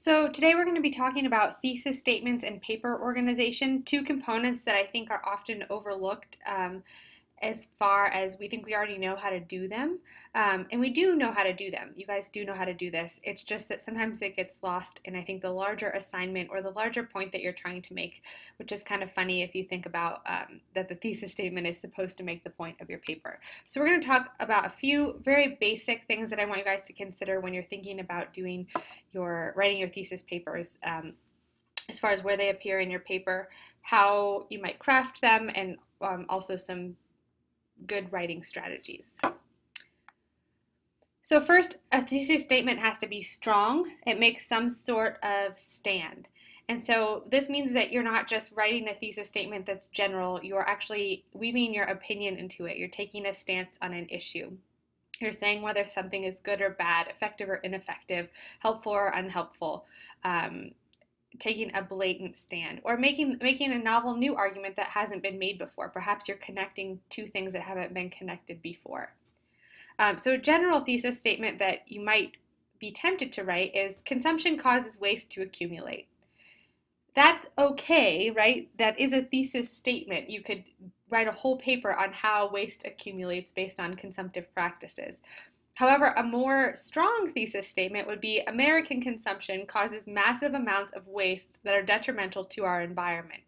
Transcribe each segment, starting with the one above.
So today we're going to be talking about thesis statements and paper organization, two components that I think are often overlooked as far as we think we already know how to do them. And we do know how to do them. You guys do know how to do this. It's just that sometimes it gets lost in, I think, the larger assignment or the larger point that you're trying to make, which is kind of funny if you think about that the thesis statement is supposed to make the point of your paper. So we're going to talk about a few very basic things that I want you guys to consider when you're thinking about writing your thesis papers. As far as where they appear in your paper, how you might craft them, and also some good writing strategies. So first, a thesis statement has to be strong. It makes some sort of stand. And so this means that you're not just writing a thesis statement that's general, you're actually weaving your opinion into it. You're taking a stance on an issue. You're saying whether something is good or bad, effective or ineffective, helpful or unhelpful, taking a blatant stand, or making a novel new argument that hasn't been made before. Perhaps you're connecting two things that haven't been connected before. So a general thesis statement that you might be tempted to write is consumption causes waste to accumulate. That's okay, right? That is a thesis statement. You could write a whole paper on how waste accumulates based on consumptive practices. However, a more strong thesis statement would be American consumption causes massive amounts of waste that are detrimental to our environment.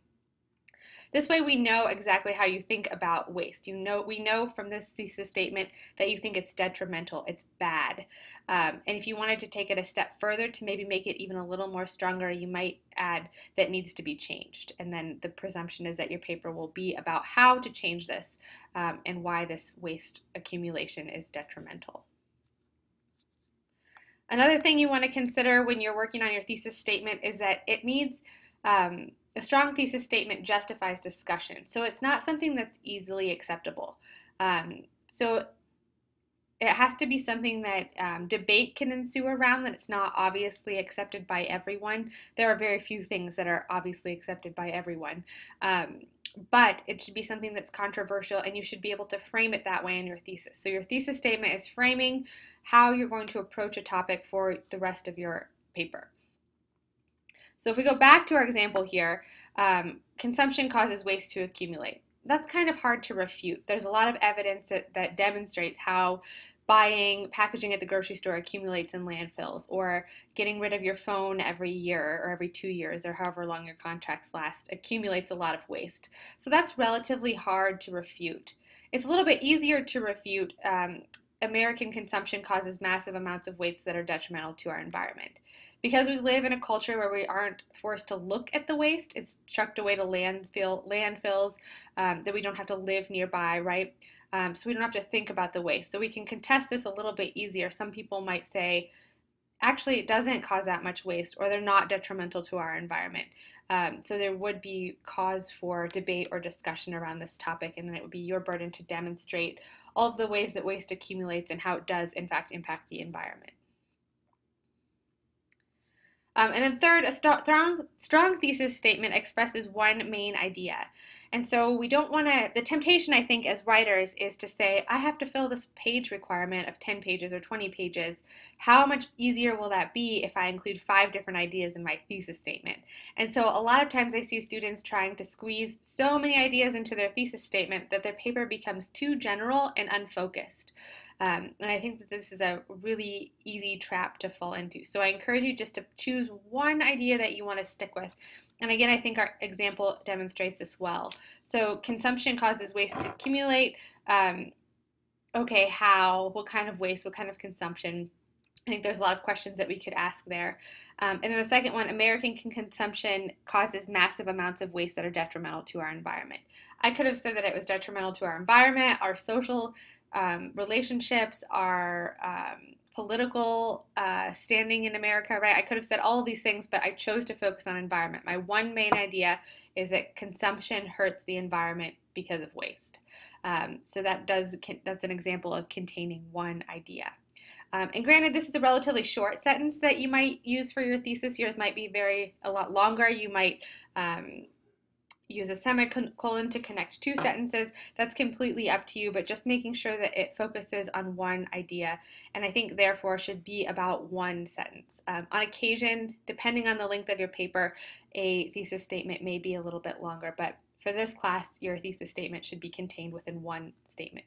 This way we know exactly how you think about waste. We know from this thesis statement that you think it's detrimental, it's bad. And if you wanted to take it a step further to maybe make it even a little more stronger, you might add that needs to be changed. And then the presumption is that your paper will be about how to change this and why this waste accumulation is detrimental. Another thing you want to consider when you're working on your thesis statement is that it needs a strong thesis statement justifies discussion. So it's not something that's easily acceptable. So it has to be something that debate can ensue around, that it's not obviously accepted by everyone. There are very few things that are obviously accepted by everyone. But it should be something that's controversial, and you should be able to frame it that way in your thesis. So your thesis statement is framing how you're going to approach a topic for the rest of your paper. So if we go back to our example here, consumption causes waste to accumulate. That's kind of hard to refute. There's a lot of evidence that demonstrates how packaging at the grocery store accumulates in landfills, or getting rid of your phone every year or every 2 years or however long your contracts last accumulates a lot of waste. So that's relatively hard to refute. It's a little bit easier to refute American consumption causes massive amounts of waste that are detrimental to our environment. Because we live in a culture where we aren't forced to look at the waste, it's trucked away to landfills that we don't have to live nearby, right? So we don't have to think about the waste. So we can contest this a little bit easier. Some people might say, actually, it doesn't cause that much waste, or they're not detrimental to our environment. So there would be cause for debate or discussion around this topic, and then it would be your burden to demonstrate all of the ways that waste accumulates and how it does, in fact, impact the environment. And then third, a strong thesis statement expresses one main idea. And so we don't want to, the temptation, I think, as writers is to say, I have to fill this page requirement of 10 pages or 20 pages. How much easier will that be if I include 5 different ideas in my thesis statement? And so a lot of times I see students trying to squeeze so many ideas into their thesis statement that their paper becomes too general and unfocused. And I think that this is a really easy trap to fall into. So I encourage you just to choose one idea that you want to stick with. And again, I think our example demonstrates this well. So consumption causes waste to accumulate. Okay, how? What kind of waste? What kind of consumption? I think there's a lot of questions that we could ask there. And then the second one, American consumption causes massive amounts of waste that are detrimental to our environment. I could have said that it was detrimental to our environment, our social relationships, our political standing in America, right? I could have said all of these things, but I chose to focus on environment. My one main idea is that consumption hurts the environment because of waste. So that's an example of containing one idea. And granted, this is a relatively short sentence that you might use for your thesis. Yours might be a lot longer. You might use a semicolon to connect two sentences. That's completely up to you, but just making sure that it focuses on one idea, and I think therefore should be about one sentence. On occasion, depending on the length of your paper, a thesis statement may be a little bit longer, but for this class, your thesis statement should be contained within one statement.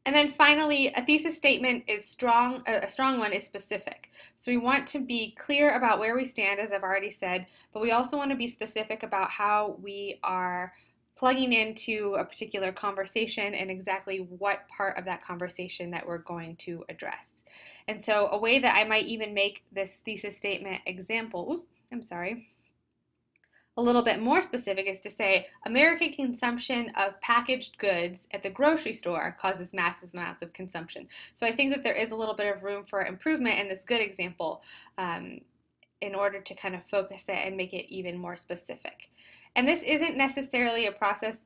And then finally, a thesis statement is strong. A strong one is specific. So we want to be clear about where we stand, as I've already said, but we also want to be specific about how we are plugging into a particular conversation and exactly what part of that conversation that we're going to address. And so a way that I might even make this thesis statement example, a little bit more specific is to say, American consumption of packaged goods at the grocery store causes massive amounts of consumption. So I think that there is a little bit of room for improvement in this good example in order to kind of focus it and make it even more specific. And this isn't necessarily a process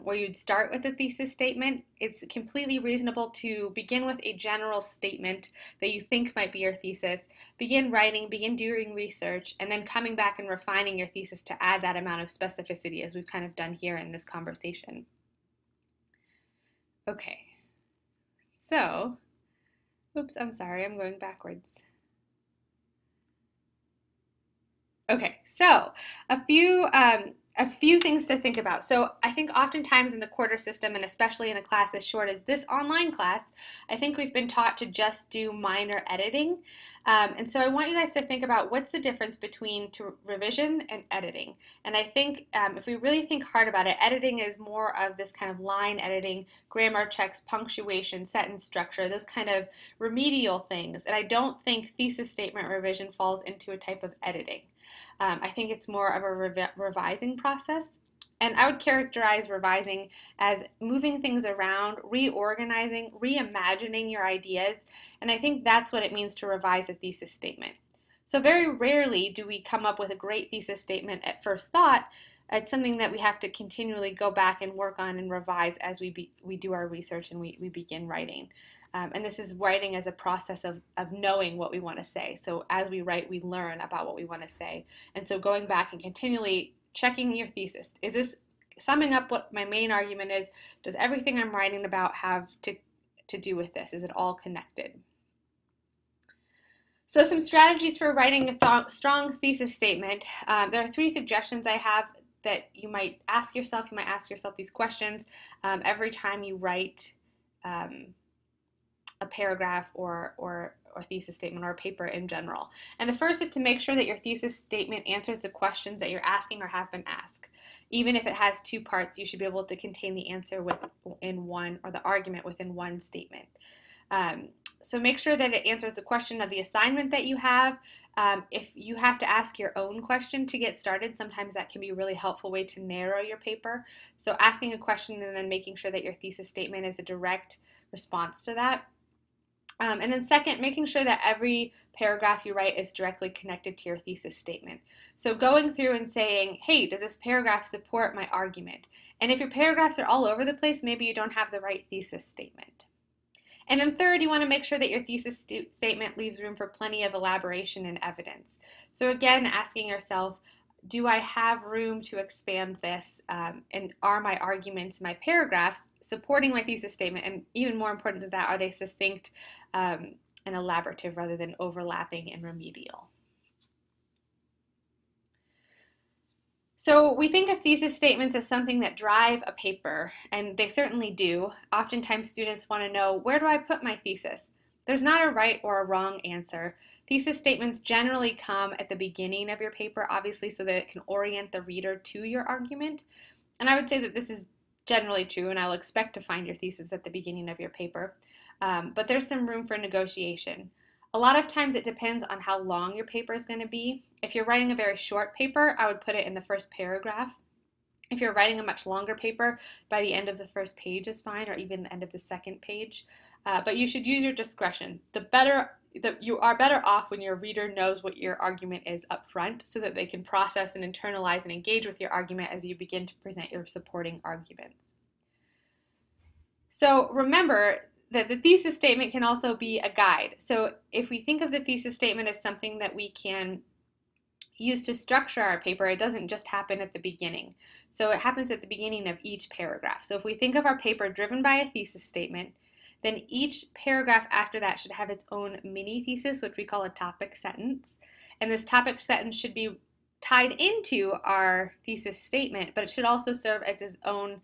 where you'd start with a thesis statement. It's completely reasonable to begin with a general statement that you think might be your thesis, begin writing, begin doing research, and then coming back and refining your thesis to add that amount of specificity, as we've kind of done here in this conversation. Okay, so, oops, I'm sorry, I'm going backwards. Okay, so a few things to think about. So I think oftentimes in the quarter system, and especially in a class as short as this online class, I think we've been taught to just do minor editing. And so I want you guys to think about what's the difference between revision and editing. And I think if we really think hard about it, editing is more of this kind of line editing, grammar checks, punctuation, sentence structure, those kind of remedial things. And I don't think thesis statement revision falls into a type of editing. I think it's more of a revising process, and I would characterize revising as moving things around, reorganizing, reimagining your ideas, and I think that's what it means to revise a thesis statement. So very rarely do we come up with a great thesis statement at first thought. It's something that we have to continually go back and work on and revise as we do our research and we begin writing. And this is writing as a process of knowing what we want to say. So as we write, we learn about what we want to say. And so going back and continually checking your thesis. Is this summing up what my main argument is? Does everything I'm writing about have to do with this? Is it all connected? So some strategies for writing a strong thesis statement. There are 3 suggestions I have that you might ask yourself. You might ask yourself these questions every time you write a paragraph or thesis statement or a paper in general. And the first is to make sure that your thesis statement answers the questions that you're asking or have been asked. Even if it has 2 parts, you should be able to contain the answer within one, or the argument within one statement. So make sure that it answers the question of the assignment that you have. If you have to ask your own question to get started, sometimes that can be a really helpful way to narrow your paper. So asking a question and then making sure that your thesis statement is a direct response to that. And then second, making sure that every paragraph you write is directly connected to your thesis statement. So going through and saying, hey, does this paragraph support my argument? And if your paragraphs are all over the place, maybe you don't have the right thesis statement. And then third, you want to make sure that your thesis statement leaves room for plenty of elaboration and evidence. So again, asking yourself, do I have room to expand this, and are my arguments, my paragraphs, supporting my thesis statement, and even more important than that, are they succinct and elaborative rather than overlapping and remedial? So we think of thesis statements as something that drive a paper, and they certainly do. Oftentimes students want to know, where do I put my thesis? There's not a right or a wrong answer. Thesis statements generally come at the beginning of your paper, obviously, so that it can orient the reader to your argument. And I would say that this is generally true, and I'll expect to find your thesis at the beginning of your paper. But there's some room for negotiation. A lot of times it depends on how long your paper is going to be. If you're writing a very short paper, I would put it in the first paragraph. If you're writing a much longer paper, by the end of the first page is fine, or even the end of the second page. But you should use your discretion. You are better off when your reader knows what your argument is up front, so that they can process and internalize and engage with your argument as you begin to present your supporting arguments. So remember that the thesis statement can also be a guide. So if we think of the thesis statement as something that we can use to structure our paper, it doesn't just happen at the beginning. So it happens at the beginning of each paragraph. So if we think of our paper driven by a thesis statement, then each paragraph after that should have its own mini thesis, which we call a topic sentence. And this topic sentence should be tied into our thesis statement, but it should also serve as its own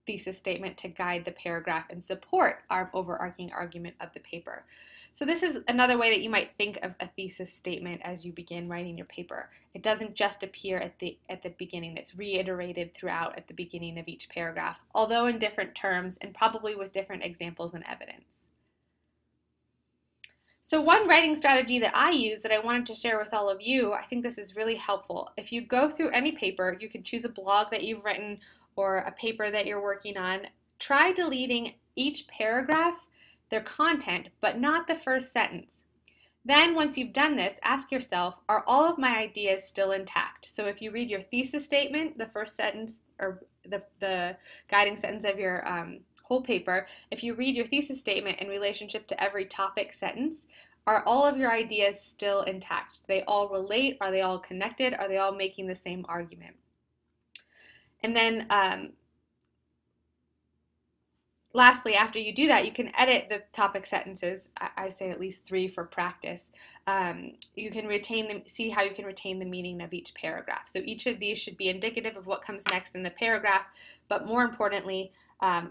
thesis statement to guide the paragraph and support our overarching argument of the paper. So this is another way that you might think of a thesis statement as you begin writing your paper. It doesn't just appear at the beginning. It's reiterated throughout at the beginning of each paragraph, although in different terms and probably with different examples and evidence. So one writing strategy that I use that I wanted to share with all of you, I think this is really helpful. If you go through any paper, you can choose a blog that you've written or a paper that you're working on. Try deleting each paragraph, their content, but not the first sentence. Then once you've done this, ask yourself, are all of my ideas still intact? So if you read your thesis statement, the first sentence or the guiding sentence of your whole paper, if you read your thesis statement in relationship to every topic sentence, are all of your ideas still intact? Do they all relate? Are they all connected? Are they all making the same argument? And then lastly, after you do that, you can edit the topic sentences. I say at least 3 for practice. You can see how you can retain the meaning of each paragraph. So each of these should be indicative of what comes next in the paragraph, but more importantly,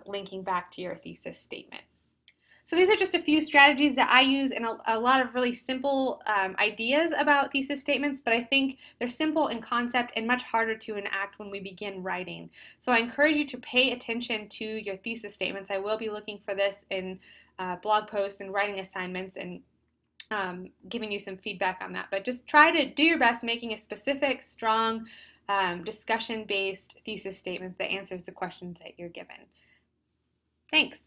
linking back to your thesis statement. So these are just a few strategies that I use and a lot of really simple ideas about thesis statements, but I think they're simple in concept and much harder to enact when we begin writing. So I encourage you to pay attention to your thesis statements. I will be looking for this in blog posts and writing assignments and giving you some feedback on that. But just try to do your best making a specific, strong, discussion-based thesis statement that answers the questions that you're given. Thanks.